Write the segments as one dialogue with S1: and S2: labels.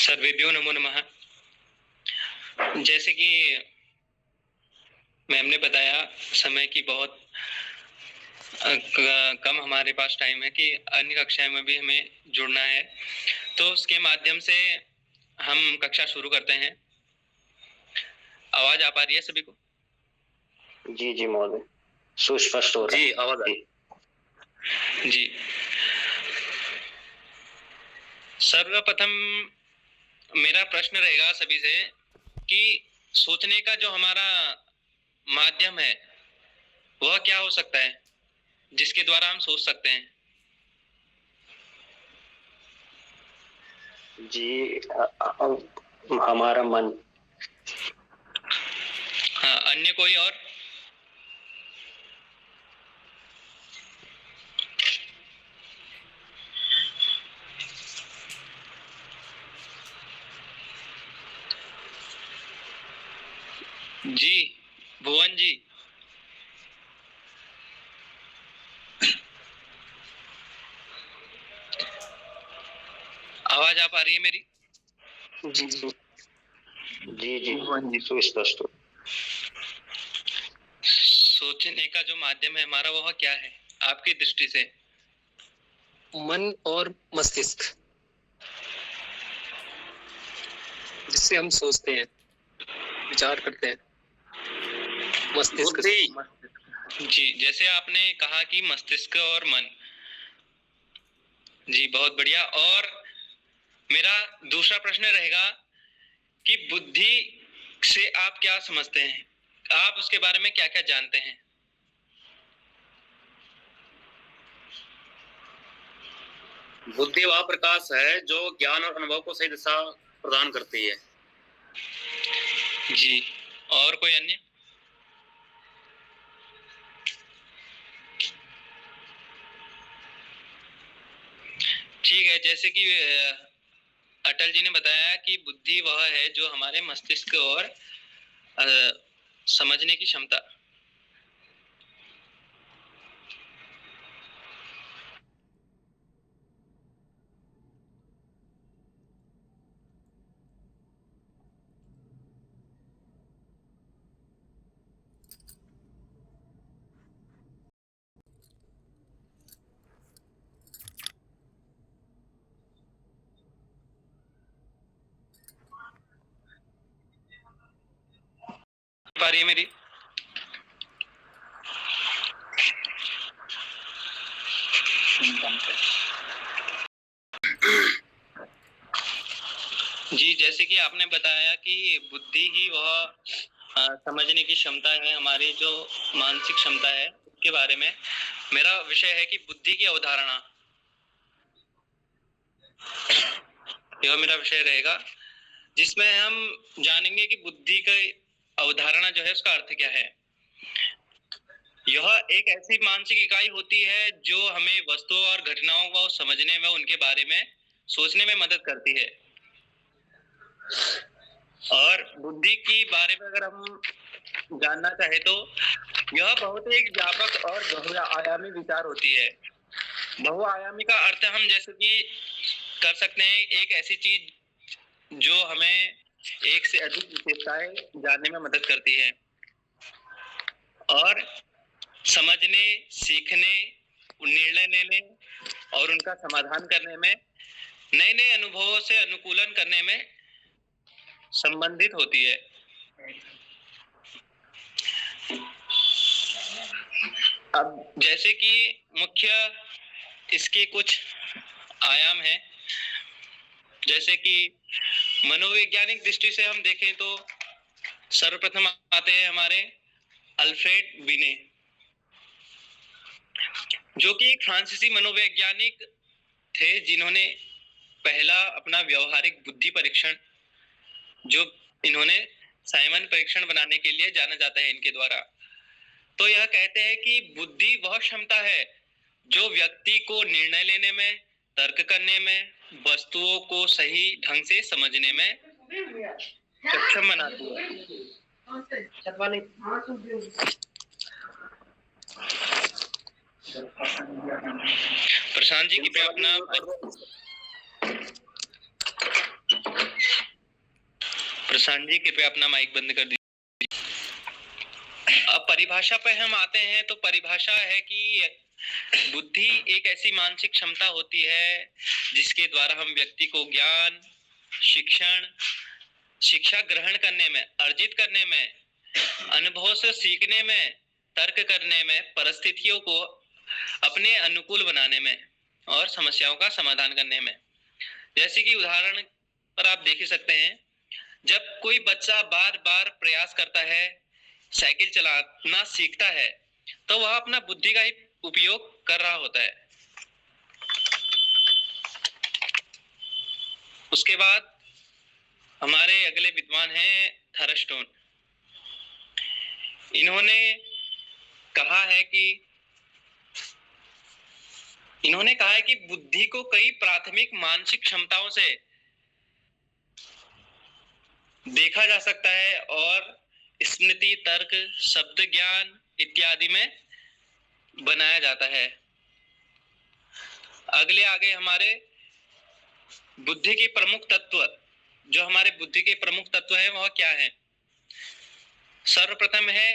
S1: सर्वेभ्यो नमो नमः। जैसे कि मैम ने बताया, समय की बहुत कम हमारे पास टाइम है कि अन्य कक्षाएं में भी हमें जुड़ना है, तो उसके माध्यम से हम कक्षा शुरू करते हैं। आवाज आ पा रही है सभी को?
S2: जी जी महोदय, सुस्पष्ट हो रहा है।
S1: जी, आवाज आ रही है। जी, सर्वप्रथम मेरा प्रश्न रहेगा सभी से कि सोचने का जो हमारा माध्यम है वह क्या हो सकता है जिसके द्वारा हम सोच सकते हैं?
S2: जी हमारा मन।
S1: हाँ, अन्य कोई और? जी, भुवन जी। आवाज आ पा रही है मेरी?
S2: जी जी जी जी सुस्पष्ट हो।
S1: सोचने का जो माध्यम है हमारा वह क्या है आपकी दृष्टि से?
S3: मन और मस्तिष्क, जिससे हम सोचते हैं, विचार करते हैं। मस्तिष्क से।
S1: जी, जैसे आपने कहा कि मस्तिष्क और मन। जी, बहुत बढ़िया। और मेरा दूसरा प्रश्न रहेगा कि बुद्धि से आप क्या समझते हैं? आप उसके बारे में क्या क्या जानते हैं?
S4: बुद्धि वह प्रकाश है जो ज्ञान और अनुभव को सही दिशा प्रदान करती है।
S1: जी, और कोई अन्य? ठीक है, जैसे कि अटल जी ने बताया कि बुद्धि वह है जो हमारे मस्तिष्क और समझने की क्षमता। पा रही है मेरी? जी, जैसे कि आपने बताया कि बुद्धि ही वह समझने की क्षमता है, हमारी जो मानसिक क्षमता है उसके बारे में मेरा विषय है कि बुद्धि की अवधारणा, यह मेरा विषय रहेगा, जिसमें हम जानेंगे कि बुद्धि की अवधारणा जो है उसका अर्थ क्या है। यह एक ऐसी मानसिक इकाई होती है जो हमें वस्तुओं और घटनाओं को समझने में, उनके बारे में सोचने में मदद करती है। और बुद्धि की बारे में अगर हम जानना चाहे तो यह बहुत एक व्यापक और बहुआयामी विचार होती है। बहुआयामी का अर्थ हम जैसे कि कर सकते हैं एक ऐसी चीज जो हमें एक से अधिक विशेषताएं जानने में मदद करती है और समझने, सीखने, निर्णय लेने और उनका समाधान करने में, नए नए अनुभवों से अनुकूलन करने में संबंधित होती है। अब जैसे कि मुख्य इसके कुछ आयाम हैं, जैसे कि मनोवैज्ञानिक दृष्टि से हम देखें तो सर्वप्रथम आते हैं हमारे अल्फ्रेड बिने, जो कि एक फ्रांसीसी मनोवैज्ञानिक थे जिन्होंने पहला अपना व्यवहारिक बुद्धि परीक्षण, जो इन्होंने साइमन परीक्षण बनाने के लिए जाना जाता है इनके द्वारा, तो यह कहते हैं कि बुद्धि वह क्षमता है जो व्यक्ति को निर्णय लेने में, तर्क करने में, वस्तुओं को सही ढंग से समझने में सक्षम बनाती है। प्रशांत जी कृपया अपना प्रशांत जी कृपया अपना माइक बंद कर दीजिए। अब परिभाषा पे हम आते हैं, तो परिभाषा है कि बुद्धि एक ऐसी मानसिक क्षमता होती है जिसके द्वारा हम व्यक्ति को ज्ञान, शिक्षा ग्रहण करने में, अर्जित करने में, अनुभव से सीखने में, तर्क करने में, परिस्थितियों को अपने अनुकूल बनाने में और समस्याओं का समाधान करने में। जैसे कि उदाहरण पर आप देख ही सकते हैं, जब कोई बच्चा बार बार प्रयास करता है, साइकिल चलाना सीखता है, तो वह अपना बुद्धि का ही उपयोग कर रहा होता है। उसके बाद हमारे अगले विद्वान हैं थर्स्टन। इन्होंने कहा है कि बुद्धि को कई प्राथमिक मानसिक क्षमताओं से देखा जा सकता है और स्मृति, तर्क, शब्द ज्ञान इत्यादि में बनाया जाता है। आगे हमारे बुद्धि के प्रमुख तत्व, जो हमारे बुद्धि के प्रमुख तत्व है वह क्या है? सर्वप्रथम है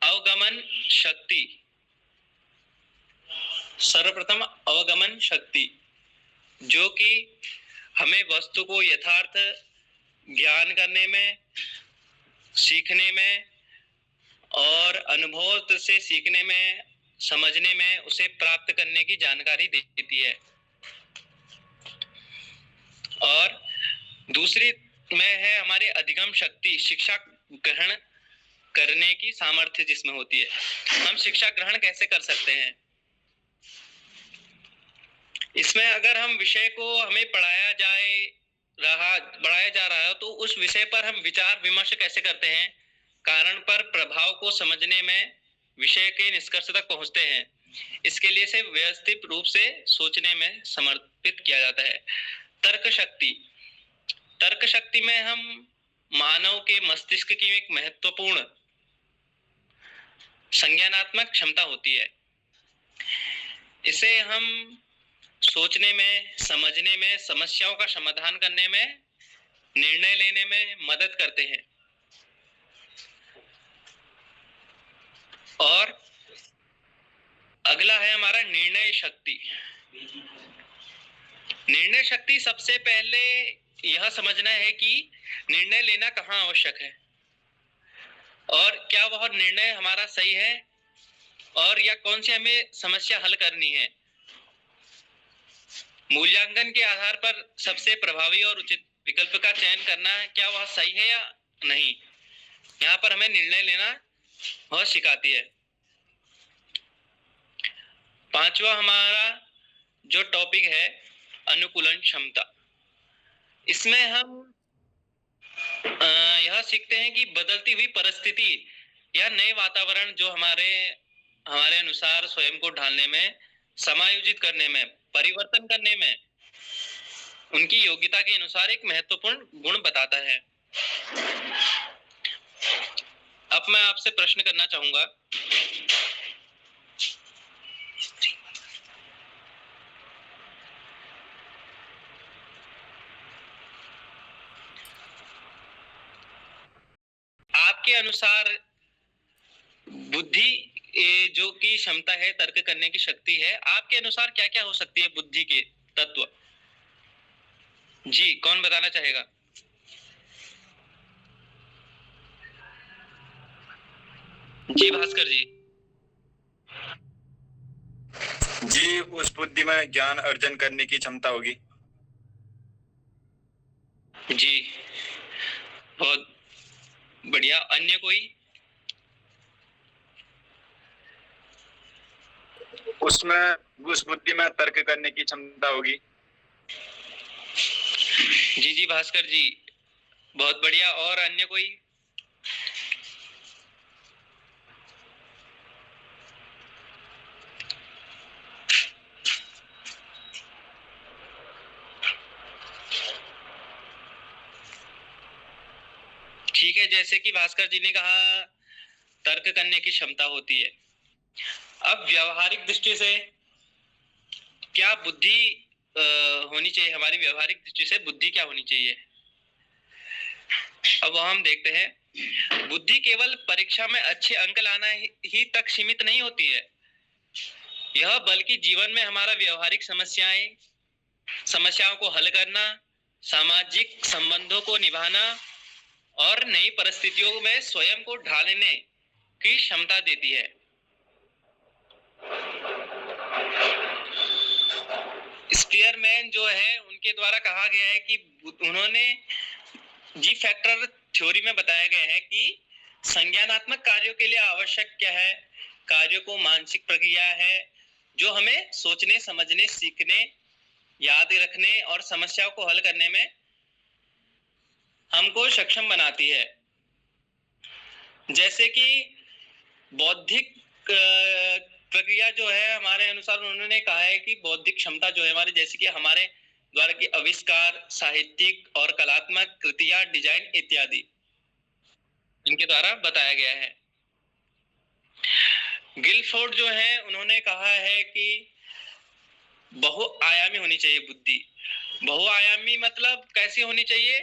S1: अवगमन शक्ति। सर्वप्रथम अवगमन शक्ति, जो कि हमें वस्तु को यथार्थ ज्ञान करने में, सीखने में और अनुभव से सीखने में, समझने में, उसे प्राप्त करने की जानकारी देती है। और दूसरी में है हमारे अधिगम शक्ति, शिक्षा ग्रहण करने की सामर्थ्य जिसमें होती है। हम शिक्षा ग्रहण कैसे कर सकते हैं? इसमें अगर हम विषय को हमें पढ़ाया जा रहा है तो उस विषय पर हम विचार विमर्श कैसे करते हैं, कारण पर प्रभाव को समझने में, विषय के निष्कर्ष तक पहुंचते हैं। इसके लिए से व्यवस्थित रूप से सोचने में समर्पित किया जाता है। तर्क शक्ति में हम मानव के मस्तिष्क की एक महत्वपूर्ण संज्ञानात्मक क्षमता होती है। इसे हम सोचने में, समझने में, समस्याओं का समाधान करने में, निर्णय लेने में मदद करते हैं। और अगला है हमारा निर्णय शक्ति। निर्णय शक्ति सबसे पहले यह समझना है कि निर्णय लेना कहाँ आवश्यक है और क्या वह निर्णय हमारा सही है और या कौन सी हमें समस्या हल करनी है। मूल्यांकन के आधार पर सबसे प्रभावी और उचित विकल्प का चयन करना है, क्या वह सही है या नहीं। यहाँ पर हमें निर्णय लेना वह सिखाती है। पांचवा हमारा जो टॉपिक है अनुकूलन क्षमता। इसमें हम यह सीखते हैं कि बदलती हुई परिस्थिति या नए वातावरण जो हमारे अनुसार स्वयं को ढालने में, समायोजित करने में, परिवर्तन करने में उनकी योग्यता के अनुसार एक महत्वपूर्ण गुण बताता है। अब मैं आपसे प्रश्न करना चाहूंगा, आपके अनुसार बुद्धि जो की क्षमता है, तर्क करने की शक्ति है, आपके अनुसार क्या क्या हो सकती है बुद्धि के तत्व? जी, कौन बताना चाहेगा? जी भास्कर जी।
S5: जी, उस बुद्धि में ज्ञान अर्जन करने की क्षमता होगी।
S1: जी, बहुत बढ़िया। अन्य कोई?
S5: उस बुद्धि में तर्क करने की क्षमता होगी।
S1: जी भास्कर जी, बहुत बढ़िया। और अन्य कोई? ठीक है, जैसे कि भास्कर जी ने कहा तर्क करने की क्षमता होती है। अब व्यावहारिक दृष्टि से क्या बुद्धि होनी चाहिए? हमारी व्यावहारिक दृष्टि से बुद्धि क्या होनी चाहिए? अब हम देखते हैं, बुद्धि केवल परीक्षा में अच्छे अंक लाना ही तक सीमित नहीं होती है, यह बल्कि जीवन में हमारा व्यवहारिक समस्याओं को हल करना, सामाजिक संबंधों को निभाना और नई परिस्थितियों में स्वयं को ढालने की क्षमता देती है। स्पीयरमैन जो है उनके द्वारा कहा गया है कि उन्होंने जी फैक्टर थ्योरी में बताया गया है कि संज्ञानात्मक कार्यों के लिए आवश्यक क्या है, कार्यों को मानसिक प्रक्रिया है जो हमें सोचने, समझने, सीखने, याद रखने और समस्याओं को हल करने में हमको सक्षम बनाती है। जैसे कि बौद्धिक प्रक्रिया जो है हमारे अनुसार उन्होंने कहा है कि बौद्धिक क्षमता जो है हमारे, जैसे कि हमारे द्वारा की आविष्कार, साहित्यिक और कलात्मक कृतियां, डिजाइन इत्यादि इनके द्वारा बताया गया है। गिलफोर्ड जो है उन्होंने कहा है कि बहुआयामी होनी चाहिए बुद्धि। बहुआयामी मतलब कैसी होनी चाहिए?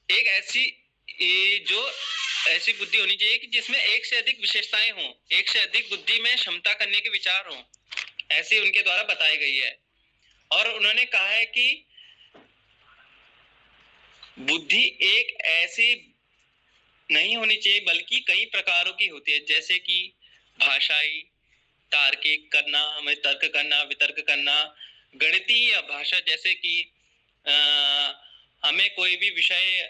S1: एक ऐसी बुद्धि होनी चाहिए कि जिसमें एक से अधिक विशेषताएं हों, एक से अधिक बुद्धि में क्षमता करने के विचार हों, ऐसी उनके द्वारा बताई गई है। और उन्होंने कहा है कि बुद्धि एक ऐसी नहीं होनी चाहिए बल्कि कई प्रकारों की होती है, जैसे कि भाषाई, तार्किक करना, हमें तर्क करना, वितर्क करना, गणितीय भाषा, जैसे कि हमें कोई भी विषय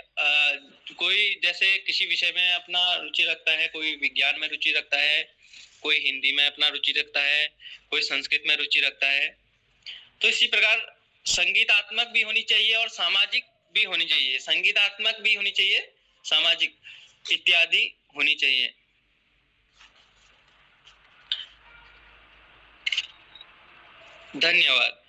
S1: कोई जैसे किसी विषय में अपना रुचि रखता है, कोई विज्ञान में रुचि रखता है, कोई हिंदी में अपना रुचि रखता है, कोई संस्कृत में रुचि रखता है, तो इसी प्रकार संगीतात्मक भी होनी चाहिए और सामाजिक भी होनी चाहिए, संगीतात्मक भी होनी चाहिए, सामाजिक इत्यादि होनी चाहिए। धन्यवाद।